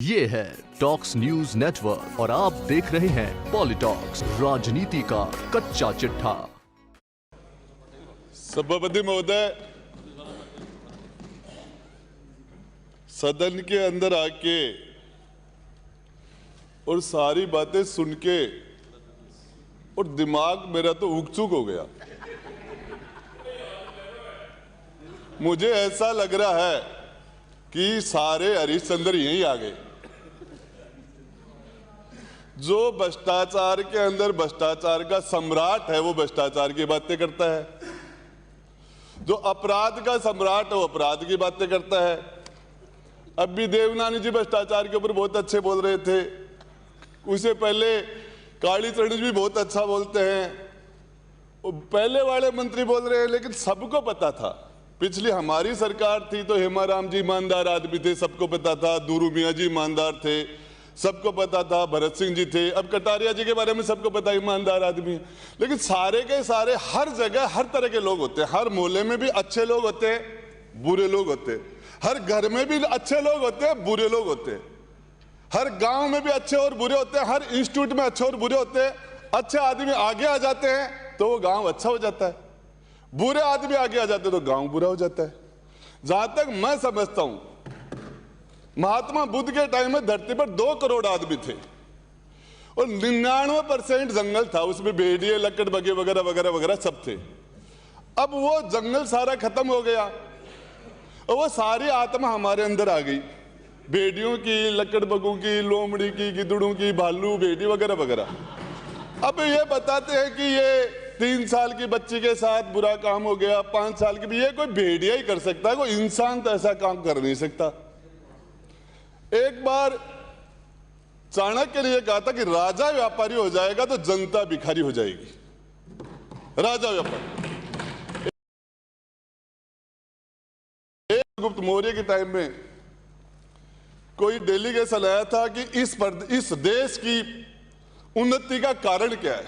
ये है talks news network और आप देख रहे हैं पॉलिटॉक्स, राजनीति का कच्चा चिट्ठा। सभापति महोदय, सदन के अंदर आके और सारी बातें सुन के और दिमाग मेरा तो उकचुक हो गया। मुझे ऐसा लग रहा है कि सारे हरिश्चंद्र यहीं आ गए। जो भ्रष्टाचार के अंदर भ्रष्टाचार का सम्राट है वो भ्रष्टाचार की बातें करता है, जो अपराध का सम्राट है वो अपराध की बातें करता है। अब भी देवनानी जी भ्रष्टाचार के ऊपर बहुत अच्छे बोल रहे थे, उससे पहले कालीचरण जी भी बहुत अच्छा बोलते हैं, पहले वाले मंत्री बोल रहे हैं। लेकिन सबको पता था, पिछली हमारी सरकार थी तो हेमाराम जी ईमानदार आदमी थे, सबको पता था। दूरू मियाँ जी ईमानदार थे, सबको पता था। भरत सिंह जी थे, अब कटारिया जी के बारे में सबको पता, ईमानदार आदमी। लेकिन सारे के सारे हर जगह हर तरह के लोग होते हैं। हर मोहल्ले में भी अच्छे लोग होते हैं, बुरे लोग होते हैं। हर घर में भी अच्छे लोग होते हैं, बुरे लोग होते हैं। हर गांव में भी अच्छे और बुरे होते हैं। हर इंस्टीट्यूट में अच्छे और बुरे होते हैं। अच्छे आदमी आगे आ जाते हैं तो वो गांव अच्छा हो जाता है, बुरे आदमी आगे आ जाते तो गांव बुरा हो जाता है। जहां तक मैं समझता हूं, महात्मा बुद्ध के टाइम में धरती पर 2 करोड़ आदमी थे और 99% जंगल था, उसमें भेड़िए, लकड़ बगे वगैरह वगैरह वगैरह सब थे। अब वो जंगल सारा खत्म हो गया और वो सारी आत्मा हमारे अंदर आ गई, भेड़ियों की, लकड़ बगों की, लोमड़ी की, गिद्धड़ों की, भालू, भेड़ी वगैरह वगैरह। अब ये बताते हैं कि ये 3 साल की बच्ची के साथ बुरा काम हो गया, 5 साल की भी। ये कोई भेड़िया ही कर सकता है, कोई इंसान तो ऐसा काम कर नहीं सकता। एक बार चाणक्य ने यह कहा था कि राजा व्यापारी हो जाएगा तो जनता भिखारी हो जाएगी। राजा व्यापारी। गुप्त मौर्य के टाइम में कोई डेलीगेशन आया था कि इस देश की उन्नति का कारण क्या है।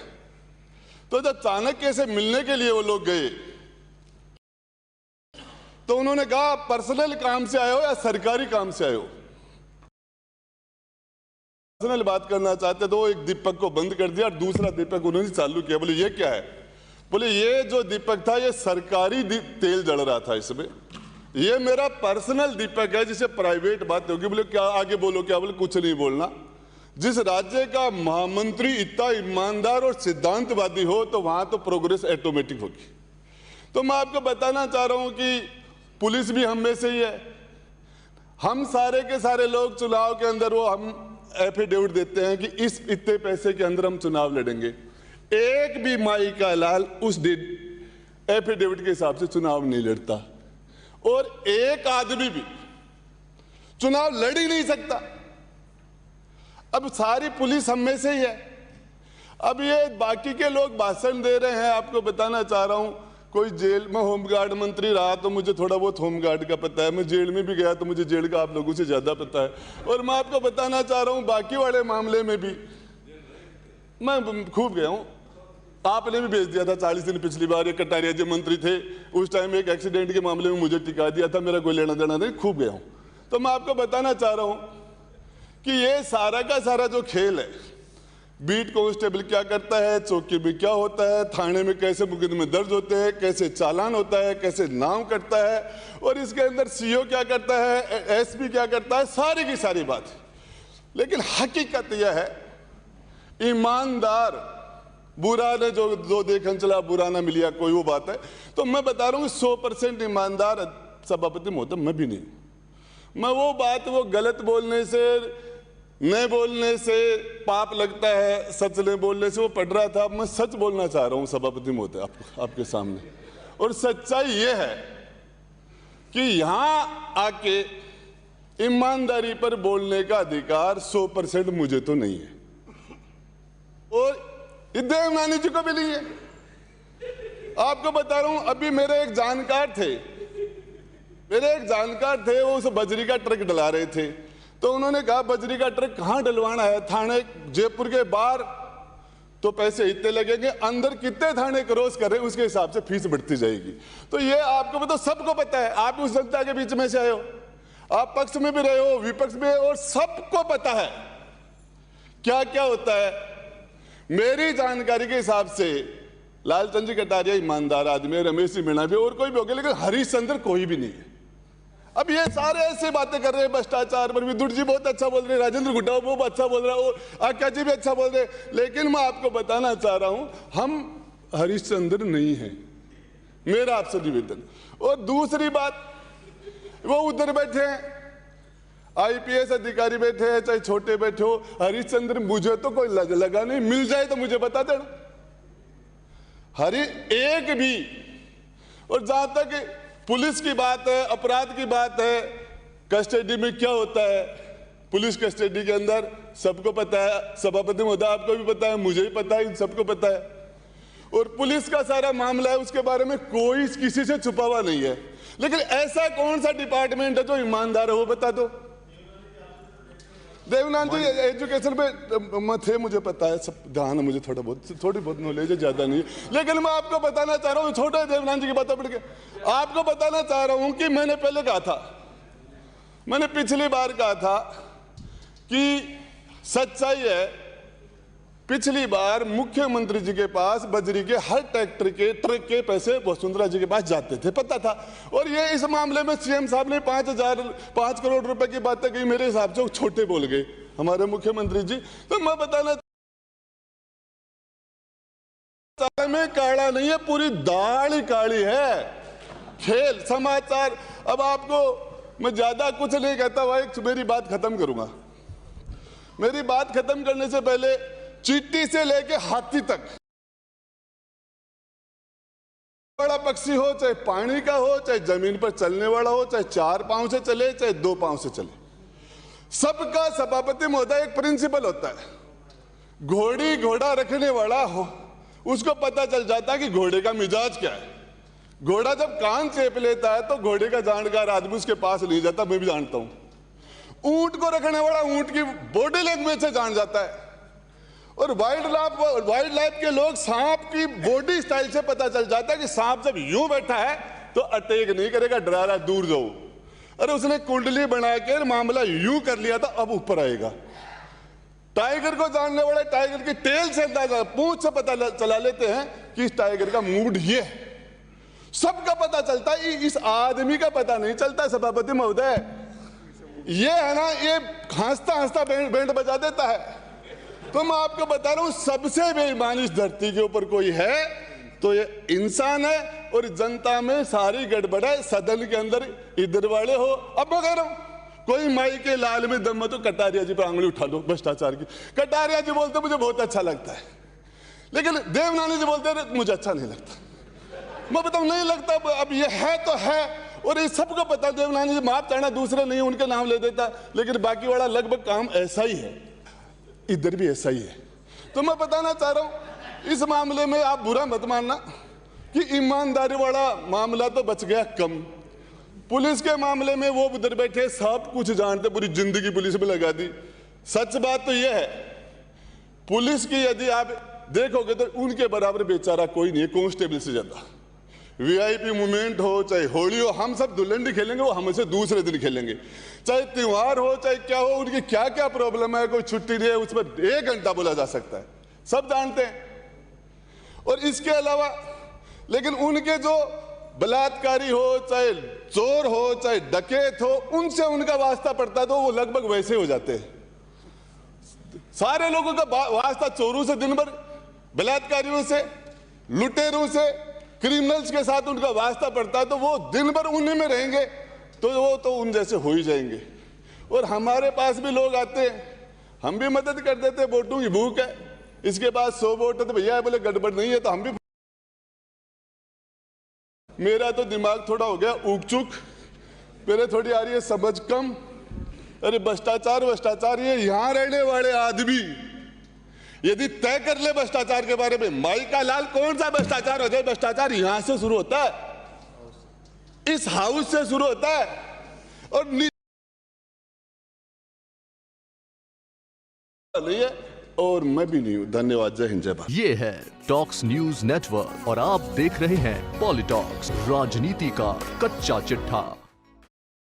तो जब चाणक्य से मिलने के लिए वो लोग गए तो उन्होंने कहा, पर्सनल काम से आए हो या सरकारी काम से आए हो? पर्सनल बात करना चाहते तो एक दीपक को बंद कर दिया और दूसरा दीपक उन्होंने चालू किया। बोले ये क्या है? बोले ये जो दीपक था ये सरकारी तेल जल रहा था इसमें, ये मेरा पर्सनल दीपक है, जिसे प्राइवेट बात होगी। बोले क्या आगे बोलो क्या? बोले कुछ नहीं बोलना। जिस राज्य का महामंत्री इतना ईमानदार और सिद्धांतवादी हो तो वहां तो प्रोग्रेस ऑटोमेटिक होगी। तो मैं आपको बताना चाह रहा हूं कि पुलिस भी हम में से ही है। हम सारे के सारे लोग चुनाव के अंदर वो हम एफिडेविट देते हैं कि इस इतने पैसे के अंदर हम चुनाव लड़ेंगे। एक भी माई का लाल उस दिन एफिडेविट के हिसाब से चुनाव नहीं लड़ता और एक आदमी भी चुनाव लड़ ही नहीं सकता। अब सारी पुलिस हम में से ही है। अब ये बाकी के लोग भाषण दे रहे हैं। आपको बताना चाह रहा हूं, कोई जेल में होमगार्ड मंत्री रहा तो मुझे थोड़ा बहुत होमगार्ड का पता है। मैं जेल में भी गया तो मुझे जेल का आप लोगों से ज्यादा पता है। और मैं आपको बताना चाह रहा हूं, बाकी वाले मामले में भी मैं खूब गया हूं। आपने भी भेज दिया था 40 दिन पिछली बार, ये कटारिया जी मंत्री थे, उस टाइम एक एक्सीडेंट के मामले में मुझे टिका दिया था, मेरा कोई लेना देना नहीं, खूब गया हूं। तो मैं आपको बताना चाह रहा हूं कि ये सारा का सारा जो खेल है, बीट कांस्टेबल क्या करता है, चौकी में क्या होता है, थाने में कैसे मुकदमे दर्ज होते हैं, कैसे चालान होता है, कैसे नाम कटता है, और इसके अंदर सीओ क्या करता है, एसपी क्या करता है, सारी की सारी बात। लेकिन हकीकत यह है, ईमानदार बुरा ने जो देखन चला बुरा ना मिलिया, कोई वो बात है। तो मैं बता रहा हूं 100% ईमानदार सभापति महोदय मैं भी नहीं। मैं वो बात, वो गलत बोलने से, नहीं बोलने से पाप लगता है, सच नहीं बोलने से वो पढ़ रहा था। मैं सच बोलना चाह रहा हूं सभापति महोदय आपके सामने, और सच्चाई ये है कि यहां आके ईमानदारी पर बोलने का अधिकार 100% मुझे तो नहीं है और देवनानी जी को भी नहीं है। आपको बता रहा हूं, अभी मेरे एक जानकार थे, वो उस बजरी का ट्रक डला रहे थे। तो उन्होंने कहा बजरी का ट्रक कहां डलवाना है? थाने जयपुर के बाहर तो पैसे इतने लगेंगे, अंदर कितने थाने क्रॉस कर रहे हैं उसके हिसाब से फीस बढ़ती जाएगी। तो ये आपको तो सबको पता है, आप उस जनता के बीच में से आए हो। आप पक्ष में भी रहे हो, विपक्ष में, और सबको पता है क्या क्या होता है। मेरी जानकारी के हिसाब से लालचंद जी कटारिया ईमानदार आदमी है, रमेश जी मीणा भी, और कोई भी हो गया, लेकिन हरिश्चंद्र कोई भी नहीं है। अब ये सारे ऐसे बातें कर रहे हैं भ्रष्टाचार पर, विदुर जी बहुत अच्छा बोल रहे हैं, राजेंद्र गुड्डा वो अच्छा बोल रहा है, और आक्या जी भी अच्छा बोल रहे हैं, लेकिन मैं आपको बताना चाह रहा हूं हम हरिश्चंद्र नहीं है, मेरा आपसे निवेदन। और दूसरी बात, वो उधर बैठे हैं आईपीएस अधिकारी बैठे हैं, चाहे छोटे बैठे हो, हरिश्चंद्र मुझे तो कोई लगा नहीं, मिल जाए तो मुझे बता देना हरि एक भी। और जहां तक पुलिस की बात है, अपराध की बात है, कस्टडी में क्या होता है, पुलिस कस्टडी के अंदर सबको पता है, सभापति महोदय आपको भी पता है, मुझे भी पता है, इन सबको पता है। और पुलिस का सारा मामला है, उसके बारे में कोई किसी से छुपा हुआ नहीं है। लेकिन ऐसा कौन सा डिपार्टमेंट है जो ईमानदार है, वो बता दो। देवनाथ जी एजुकेशन पे थे, मुझे पता है, सब ध्यान है मुझे, थोड़ी बहुत नॉलेज है, ज्यादा नहीं है। लेकिन मैं आपको बताना चाह रहा हूँ, छोटे देवनाथ जी की बातें पढ़ के आपको बताना चाह रहा हूँ कि मैंने पहले कहा था, मैंने पिछली बार कहा था कि सच्चाई है, पिछली बार मुख्यमंत्री जी के पास बजरी के हर ट्रैक्टर के ट्रक के पैसे वसुंधरा जी के पास जाते थे, पता था। और ये इस मामले में सीएम साहब ने 5 करोड़ रुपए की बातें की, मेरे हिसाब से छोटे बोल गए हमारे मुख्यमंत्री जी। तो मैं बताना में काला नहीं है, पूरी दाल ही काली है। खेल समाचार, अब आपको मैं ज्यादा कुछ नहीं कहता हुआ मेरी बात खत्म करूंगा। मेरी बात खत्म करने से पहले चींटी से लेके हाथी तक, बड़ा पक्षी हो, चाहे पानी का हो, चाहे जमीन पर चलने वाला हो, चाहे 4 पांव से चले, चाहे 2 पांव से चले, सबका सभापति महोदय एक प्रिंसिपल होता है। घोड़ी घोड़ा रखने वाला हो, उसको पता चल जाता है कि घोड़े का मिजाज क्या है। घोड़ा जब कान चेप लेता है तो घोड़े का जानकार आदमी उसके पास नहीं जाता, मैं भी जानता हूं। ऊंट को रखने वाला ऊंट की बॉडी लैंग्वेज से जान जाता है। और वाइल्ड लाइफ के लोग सांप की बॉडी स्टाइल से पता चल जाता है कि सांप जब यूं बैठा है तो अटैक नहीं करेगा, डरा रहा, दूर जाओ। अरे उसने कुंडली बना के मामला यूं कर लिया था, अब ऊपर आएगा। टाइगर को जानने वाले टाइगर की टेल से अंदाजा, पूंछ से पता चला लेते हैं कि इस टाइगर का मूड ये है। सबका पता चलता है, इस आदमी का पता नहीं चलता। सभापति महोदय ये है ना, ये हंसता हंसता बैंड बजा देता है। तो मैं आपको बता रहा हूं, सबसे बेईमान इस धरती के ऊपर कोई है तो ये इंसान है। और जनता में सारी गड़बड़ है, सदन के अंदर इधर वाले हो। अब मैं कह रहा हूं, कोई माई के लाल में दम है तो कटारिया जी पर आंगली उठा लो भ्रष्टाचार की। कटारिया जी बोलते मुझे बहुत अच्छा लगता है, लेकिन देवनानी जी बोलते मुझे अच्छा नहीं लगता। मैं बताऊं नहीं लगता, अब ये है तो है, और ये सबको पता। देवनानी जी माफ चाहना, दूसरे नहीं उनके नाम ले देता, लेकिन बाकी वाला लगभग काम ऐसा ही है, इधर भी ऐसा ही है। तो मैं बताना चाह रहा हूं, इस मामले में आप बुरा मत मानना कि ईमानदारी वाला मामला तो बच गया कम। पुलिस के मामले में वो उधर बैठे सब कुछ जानते, पूरी जिंदगी पुलिस में लगा दी। सच बात तो यह है, पुलिस की यदि आप देखोगे तो उनके बराबर बेचारा कोई नहीं है, कांस्टेबल से ज्यादा। वीआईपी मूवमेंट हो, चाहे होली हो, हम सब दुल्हन खेलेंगे, वो हमसे दूसरे दिन खेलेंगे। चाहे त्योहार हो, चाहे क्या हो, उनकी क्या क्या प्रॉब्लम है, कोई छुट्टी नहीं है, उस पर 1 घंटा बोला जा सकता है, सब जानते हैं। और इसके अलावा लेकिन उनके जो बलात्कारी हो, चाहे चोर हो, चाहे डकैत हो, उनसे उनका वास्ता पड़ता तो वो लगभग वैसे हो जाते हैं। सारे लोगों का वास्ता चोरों से दिन भर, बलात्कारियों से, लुटेरों से, क्रिमिनल्स के साथ उनका वास्ता पड़ता है, तो वो दिन भर उन्हीं में रहेंगे, तो वो तो उन जैसे हो ही जाएंगे। और हमारे पास भी लोग आते हैं, हम भी मदद कर देते, वोटों की भूख है, इसके बाद 100 वोट है तो भैया बोले गड़बड़ नहीं है तो हम भी। मेरा तो दिमाग थोड़ा हो गया उग चुक, मेरे थोड़ी आ रही है समझ कम। अरे भ्रष्टाचार, ये यहां रहने वाले आदमी यदि तय कर ले भ्रष्टाचार के बारे में, माई का लाल कौन सा भ्रष्टाचार हो जाए। भ्रष्टाचार यहां से शुरू होता है, इस हाउस से शुरू होता है, और नहीं है, और मैं भी नहीं हूं। धन्यवाद, जय हिंद, जय भारत। ये है टॉक्स न्यूज नेटवर्क और आप देख रहे हैं पॉलिटॉक्स, राजनीति का कच्चा चिट्ठा।